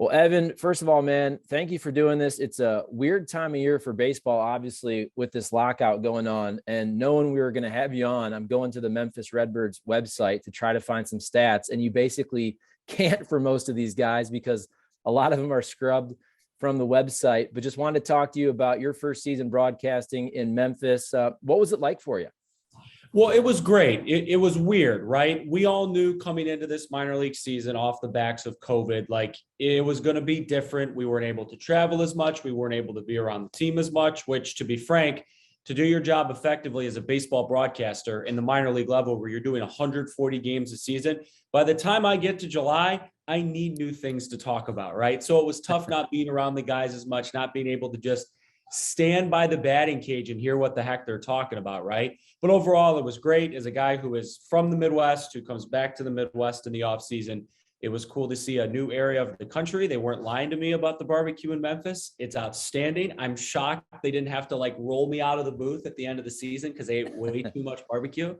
Well, Evan, first of all, man, thank you for doing this. It's a weird time of year for baseball, obviously, with this lockout going on. And knowing we were going to have you on, I'm going to the Memphis Redbirds website to try to find some stats. And you basically can't for most of these guys because a lot of them are scrubbed from the website. But just wanted to talk to you about your first season broadcasting in Memphis. What was it like for you? Well, it was great. It was weird, right? We all knew coming into this minor league season off the backs of COVID, like it was going to be different. We weren't able to travel as much. We weren't able to be around the team as much, which, to be frank, to do your job effectively as a baseball broadcaster in the minor league level where you're doing 140 games a season, by the time I get to July, I need new things to talk about, right? So it was tough not being around the guys as much, not being able to just stand by the batting cage and hear what the heck they're talking about, right? But overall, it was great. As a guy who is from the Midwest, who comes back to the Midwest in the offseason, it was cool to see a new area of the country. They weren't lying to me about the barbecue in Memphis. It's outstanding. I'm shocked they didn't have to like roll me out of the booth at the end of the season because they ate way too much barbecue.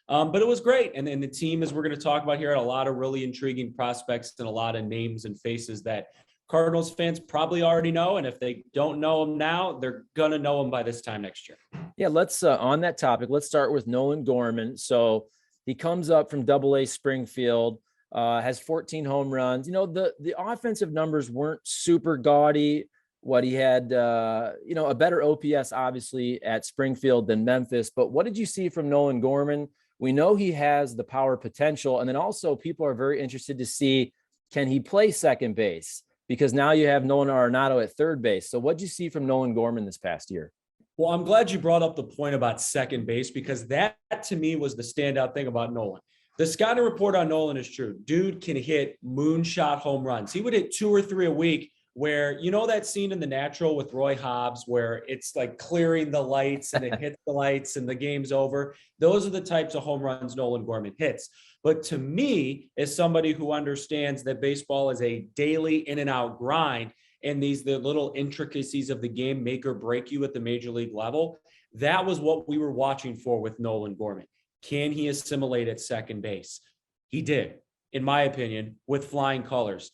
But it was great. And then the team, as we're going to talk about here, had a lot of really intriguing prospects and a lot of names and faces that Cardinals fans probably already know. And if they don't know them now, they're going to know them by this time next year. Yeah, let's on that topic, let's start with Nolan Gorman. So he comes up from AA Springfield, has 14 home runs. You know, the offensive numbers weren't super gaudy. What he had, a better OPS, obviously, at Springfield than Memphis. But what did you see from Nolan Gorman? We know he has the power potential. And then also people are very interested to see, can he play second base? Because now you have Nolan Arenado at third base. So what did you see from Nolan Gorman this past year? Well, I'm glad you brought up the point about second base because that to me was the standout thing about Nolan. The scouting report on Nolan is true. Dude can hit moonshot home runs. He would hit 2 or 3 a week where, you know, that scene in The Natural with Roy Hobbs where it's like clearing the lights and it hits the lights and the game's over. Those are the types of home runs Nolan Gorman hits. But to me, as somebody who understands that baseball is a daily in and out grind, and the little intricacies of the game make or break you at the major league level, that was what we were watching for with Nolan Gorman. Can he assimilate at second base? He did, in my opinion, with flying colors.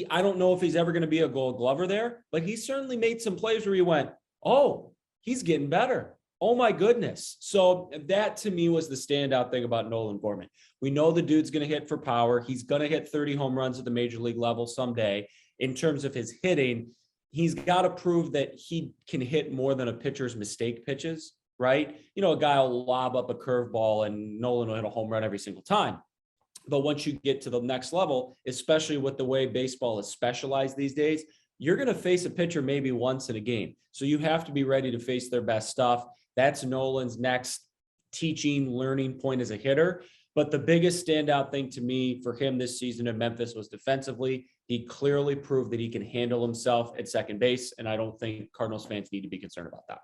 I don't know if he's ever going to be a Gold Glover there, but he certainly made some plays where he went, oh, he's getting better. Oh my goodness. So that to me was the standout thing about Nolan Gorman. We know the dude's going to hit for power. He's going to hit 30 home runs at the major league level someday. In terms of his hitting, he's got to prove that he can hit more than a pitcher's mistake pitches, right? You know, a guy will lob up a curveball and Nolan will hit a home run every single time. But once you get to the next level, especially with the way baseball is specialized these days, you're going to face a pitcher maybe once in a game. So you have to be ready to face their best stuff. That's Nolan's next teaching, learning point as a hitter. But the biggest standout thing to me for him this season in Memphis was defensively. He clearly proved that he can handle himself at second base, and I don't think Cardinals fans need to be concerned about that.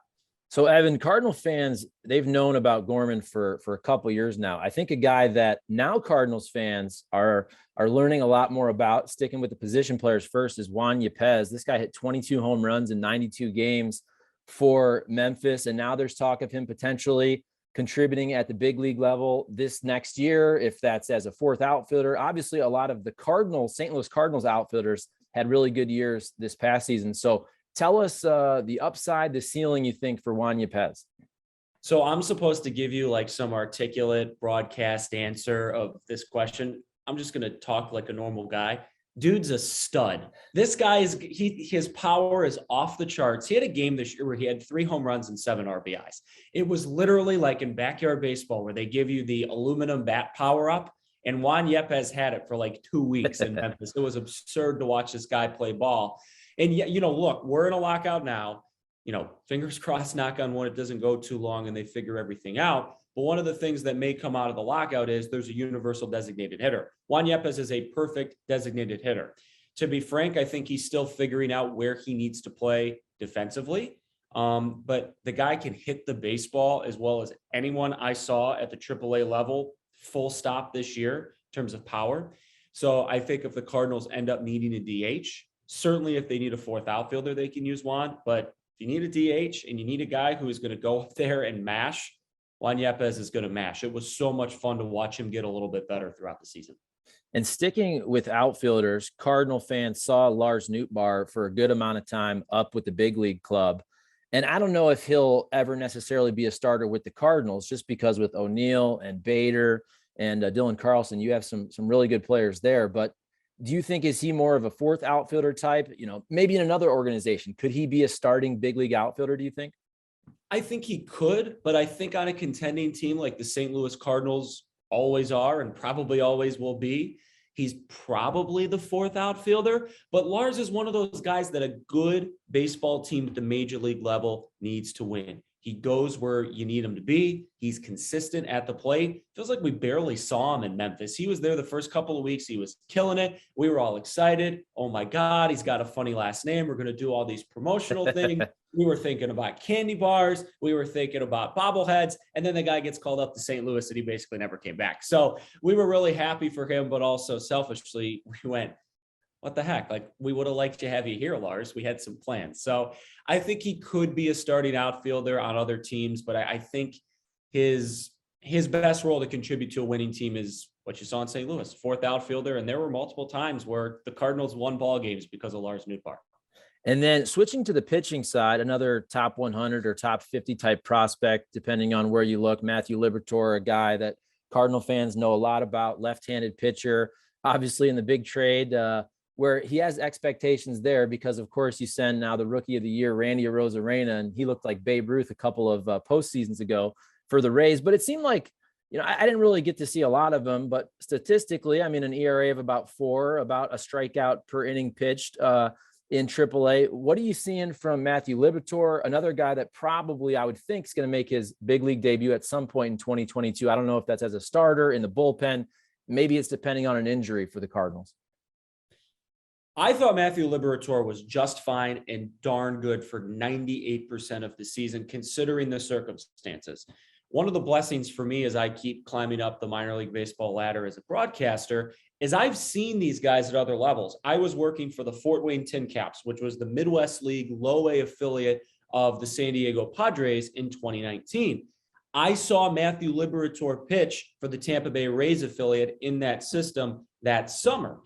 So, Evan, Cardinal fans, they've known about Gorman for a couple years now. I think a guy that now Cardinals fans are learning a lot more about, sticking with the position players first, is Juan Yepez. This guy hit 22 home runs in 92 games for Memphis, and now there's talk of him potentially contributing at the big league level this next year, if that's as a fourth outfielder. Obviously, a lot of the St. Louis Cardinals outfielders had really good years this past season. So tell us the upside, the ceiling you think for Juan Yepez. So I'm supposed to give you like some articulate broadcast answer of this question. I'm just going to talk like a normal guy. Dude's a stud. This guy his power is off the charts. He had a game this year where he had 3 home runs and 7 RBIs. It was literally like in backyard baseball where they give you the aluminum bat power up, and Juan Yepez had it for like 2 weeks in Memphis. It was absurd to watch this guy play ball. And yet, you know, look, we're in a lockout now. You know, fingers crossed, knock on wood, it doesn't go too long and they figure everything out. But one of the things that may come out of the lockout is there's a universal designated hitter. Juan Yepez is a perfect designated hitter. To be frank, I think he's still figuring out where he needs to play defensively. But the guy can hit the baseball as well as anyone I saw at the AAA level, full stop this year in terms of power. So I think if the Cardinals end up needing a DH, certainly if they need a fourth outfielder, they can use Juan. But if you need a DH and you need a guy who is going to go up there and mash, Juan Yepez is going to mash. It was so much fun to watch him get a little bit better throughout the season. And sticking with outfielders, Cardinal fans saw Lars Nootbaar for a good amount of time up with the big league club. And I don't know if he'll ever necessarily be a starter with the Cardinals, just because with O'Neill and Bader and Dylan Carlson, you have some really good players there. But do you think, is he more of a fourth outfielder type? Maybe in another organization, could he be a starting big league outfielder, do you think? I think he could, but I think on a contending team like the St. Louis Cardinals always are and probably always will be, he's probably the fourth outfielder. But Lars is one of those guys that a good baseball team at the major league level needs to win. He goes where you need him to be. He's consistent at the plate. Feels like we barely saw him in Memphis. He was there the first couple of weeks. He was killing it. We were all excited. Oh my God, he's got a funny last name. We're going to do all these promotional things. We were thinking about candy bars. We were thinking about bobbleheads. And then the guy gets called up to St. Louis and he basically never came back. So we were really happy for him, but also selfishly, we went, what the heck? Like, we would have liked to have you here, Lars. We had some plans. So I think he could be a starting outfielder on other teams, but I think his best role to contribute to a winning team is what you saw in St. Louis, fourth outfielder. And there were multiple times where the Cardinals won ball games because of Lars Nootbaar. And then switching to the pitching side, another top 100 or top 50 type prospect, depending on where you look, Matthew Liberatore, a guy that Cardinal fans know a lot about, left-handed pitcher, obviously in the big trade, where he has expectations there because, of course, you send now the rookie of the year, Randy Arozarena, and he looked like Babe Ruth a couple of postseasons ago for the Rays. But it seemed like, I didn't really get to see a lot of him, but statistically, I mean, an ERA of about 4, about a strikeout per inning pitched in AAA. What are you seeing from Matthew Liberatore, another guy that probably I would think is going to make his big league debut at some point in 2022? I don't know if that's as a starter in the bullpen. Maybe it's depending on an injury for the Cardinals. I thought Matthew Liberatore was just fine and darn good for 98% of the season, considering the circumstances. One of the blessings for me as I keep climbing up the minor league baseball ladder as a broadcaster is I've seen these guys at other levels. I was working for the Fort Wayne Tin Caps, which was the Midwest League low A affiliate of the San Diego Padres in 2019. I saw Matthew Liberatore pitch for the Tampa Bay Rays affiliate in that system that summer.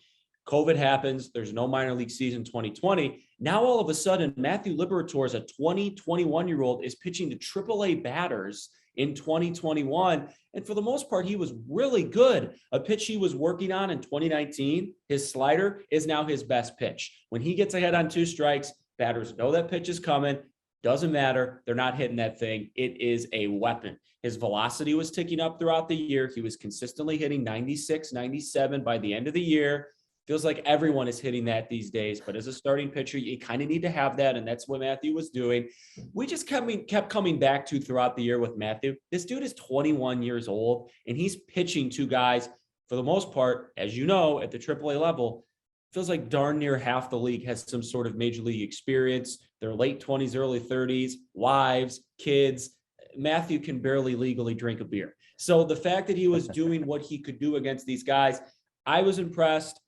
COVID happens. There's no minor league season 2020. Now, all of a sudden, Matthew Liberatore, as a 21-year-old, is pitching to AAA batters in 2021. And for the most part, he was really good. A pitch he was working on in 2019, his slider, is now his best pitch. When he gets ahead on 2 strikes, batters know that pitch is coming. Doesn't matter. They're not hitting that thing. It is a weapon. His velocity was ticking up throughout the year. He was consistently hitting 96, 97 by the end of the year. Feels like everyone is hitting that these days, but as a starting pitcher, you kind of need to have that, and that's what Matthew was doing. We just kept coming back to throughout the year with Matthew. This dude is 21 years old, and he's pitching to guys, for the most part, as you know, at the AAA level. Feels like darn near half the league has some sort of major league experience. They're late 20s, early 30s, wives, kids. Matthew can barely legally drink a beer. So the fact that he was doing what he could do against these guys, I was impressed.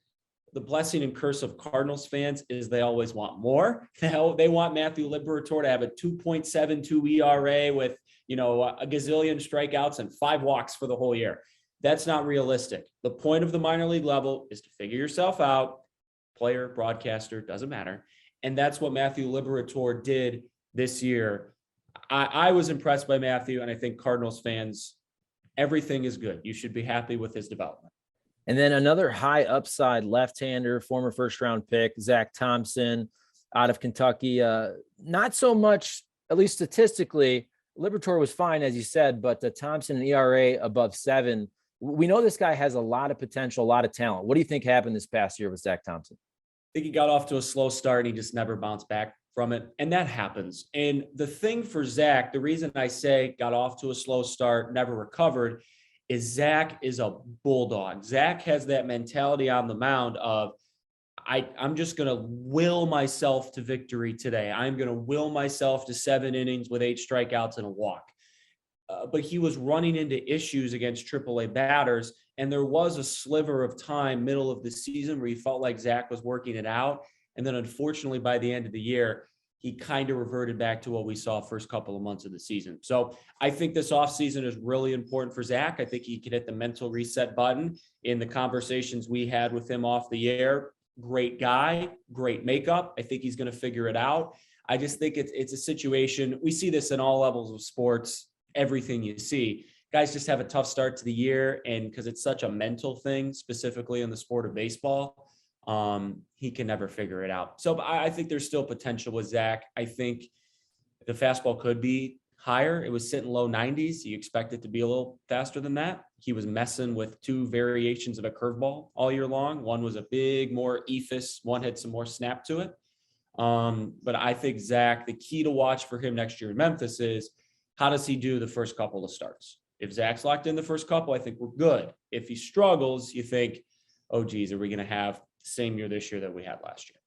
The blessing and curse of Cardinals fans is they always want more. They want Matthew Liberatore to have a 2.72 ERA with, a gazillion strikeouts and 5 walks for the whole year. That's not realistic. The point of the minor league level is to figure yourself out. Player, broadcaster, doesn't matter. And that's what Matthew Liberatore did this year. I was impressed by Matthew, and I think Cardinals fans, everything is good. You should be happy with his development. And then another high upside left-hander, former first-round pick, Zack Thompson out of Kentucky. Not so much, at least statistically. Liberatore was fine, as you said, but Thompson, an ERA above 7. We know this guy has a lot of potential, a lot of talent. What do you think happened this past year with Zack Thompson? I think he got off to a slow start and he just never bounced back from it. And that happens. And the thing for Zack, the reason I say got off to a slow start, never recovered, is Zack is a bulldog. Zack has that mentality on the mound of, I'm just going to will myself to victory today. I'm going to will myself to 7 innings with 8 strikeouts and a walk. But he was running into issues against AAA batters. And there was a sliver of time, middle of the season, where he felt like Zack was working it out. And then unfortunately, by the end of the year, he kind of reverted back to what we saw first couple of months of the season. So I think this offseason is really important for Zack. I think he can hit the mental reset button. In the conversations we had with him off the air, great guy, great makeup. I think he's going to figure it out. I just think it's a situation. We see this in all levels of sports, everything you see. Guys just have a tough start to the year. And because it's such a mental thing, specifically in the sport of baseball, he can never figure it out. So I think there's still potential with Zack. I think the fastball could be higher. It was sitting low 90s. You expect it to be a little faster than that. He was messing with two variations of a curveball all year long. One was a big, more ephus. One had some more snap to it. But I think Zack, the key to watch for him next year in Memphis is how does he do the first couple of starts? If Zack's locked in the first couple, I think we're good. If he struggles, you think, oh, geez, are we going to have the same year this year that we had last year?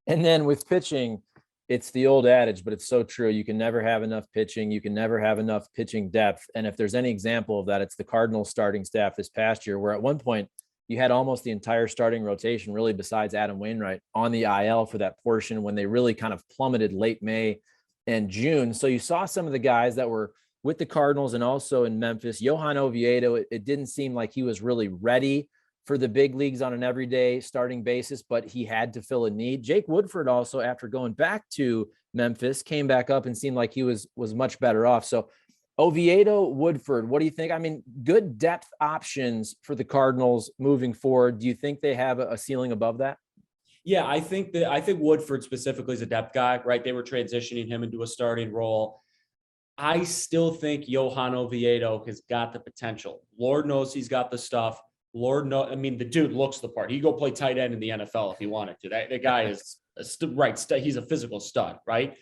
And then with pitching, it's the old adage, but it's so true. You can never have enough pitching. You can never have enough pitching depth. And if there's any example of that, it's the Cardinals starting staff this past year, where at one point you had almost the entire starting rotation, really besides Adam Wainwright, on the IL for that portion when they really kind of plummeted late May and June. So you saw some of the guys that were with the Cardinals and also in Memphis. Johan Oviedo, it didn't seem like he was really ready for the big leagues on an everyday starting basis, but he had to fill a need. Jake Woodford also, after going back to Memphis, came back up and seemed like he was much better off. So Oviedo, Woodford, what do you think? I mean, good depth options for the Cardinals moving forward. Do you think they have a ceiling above that? Yeah, I think Woodford specifically is a depth guy, right? They were transitioning him into a starting role. I still think Johan Oviedo has got the potential. Lord knows he's got the stuff. Lord knows, I mean, the dude looks the part. He'd go play tight end in the NFL if he wanted to. That guy is he's a physical stud, right?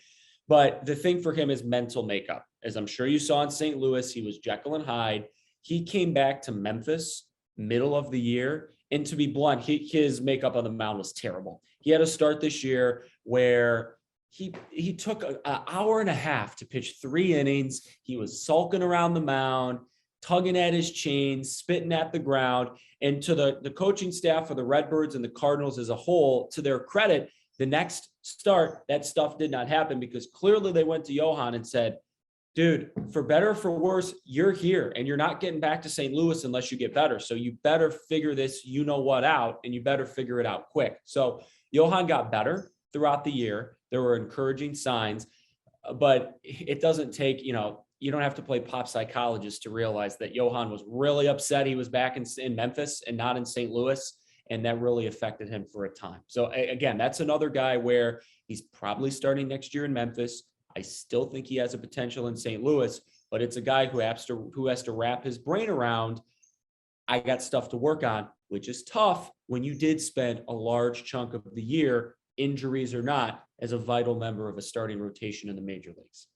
But the thing for him is mental makeup. As I'm sure you saw in St. Louis, he was Jekyll and Hyde. He came back to Memphis middle of the year. And to be blunt, his makeup on the mound was terrible. He had a start this year where he took an hour and a half to pitch 3 innings. He was sulking around the mound, tugging at his chain, spitting at the ground. And to the coaching staff for the Redbirds and the Cardinals as a whole, to their credit, the next start, that stuff did not happen because clearly they went to Johan and said, dude, for better or for worse, you're here and you're not getting back to St. Louis unless you get better. So you better figure this, you know what, out, and you better figure it out quick. So Johan got better throughout the year. There were encouraging signs, but it doesn't take, you don't have to play pop psychologist to realize that Johan was really upset he was back in Memphis and not in St. Louis, and that really affected him for a time. So again, that's another guy where he's probably starting next year in Memphis. I still think he has a potential in St. Louis, but it's a guy who has to wrap his brain around, I got stuff to work on, which is tough when you did spend a large chunk of the year, injuries or not, as a vital member of a starting rotation in the major leagues.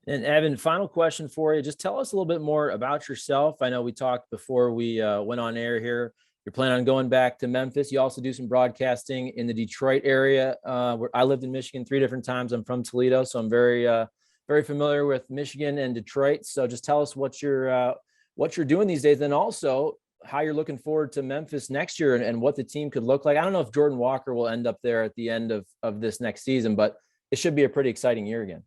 And Evan, final question for you. Just tell us a little bit more about yourself. I know we talked before we went on air here. You're planning on going back to Memphis. You also do some broadcasting in the Detroit area. Where I lived in Michigan 3 different times. I'm from Toledo, so I'm very familiar with Michigan and Detroit. So just tell us what you're doing these days, and also how you're looking forward to Memphis next year and what the team could look like. I don't know if Jordan Walker will end up there at the end of this next season, but it should be a pretty exciting year again.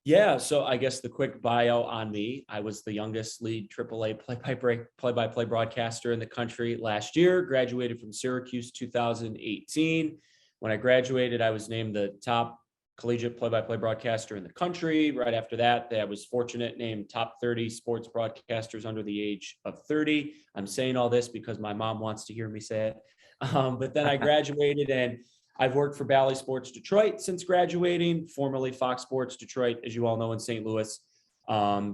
Yeah, so I guess the quick bio on me, I was the youngest lead AAA play-by-play broadcaster in the country last year, graduated from Syracuse 2018. When I graduated, I was named the top collegiate play-by-play broadcaster in the country. Right after that, I was fortunate, named top 30 sports broadcasters under the age of 30. I'm saying all this because my mom wants to hear me say it. But then I graduated and I've worked for Bally Sports Detroit since graduating, formerly Fox Sports Detroit, as you all know, in St. Louis,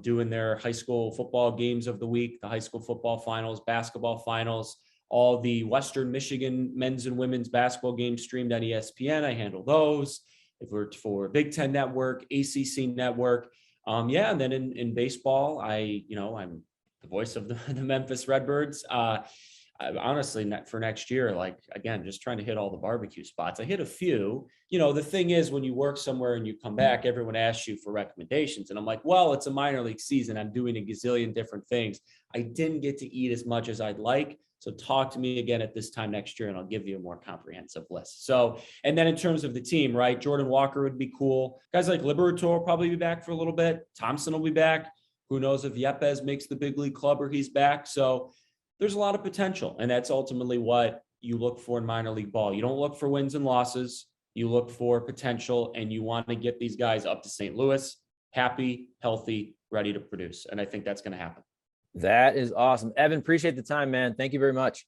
doing their high school football games of the week, the high school football finals, basketball finals, all the Western Michigan men's and women's basketball games streamed on ESPN. I handle those. I've worked for Big Ten Network, ACC Network. And then in baseball, I'm the voice of the Memphis Redbirds. Honestly, for next year, again, just trying to hit all the barbecue spots. I hit a few. The thing is, when you work somewhere and you come back, everyone asks you for recommendations. And I'm like, well, it's a minor league season. I'm doing a gazillion different things. I didn't get to eat as much as I'd like. So talk to me again at this time next year and I'll give you a more comprehensive list. So, and then in terms of the team, right? Jordan Walker would be cool. Guys like Liberatore will probably be back for a little bit. Thompson will be back. Who knows if Yepez makes the big league club or he's back. So there's a lot of potential. And that's ultimately what you look for in minor league ball. You don't look for wins and losses. You look for potential, and you want to get these guys up to St. Louis, happy, healthy, ready to produce. And I think that's going to happen. That is awesome. Evan, appreciate the time, man. Thank you very much.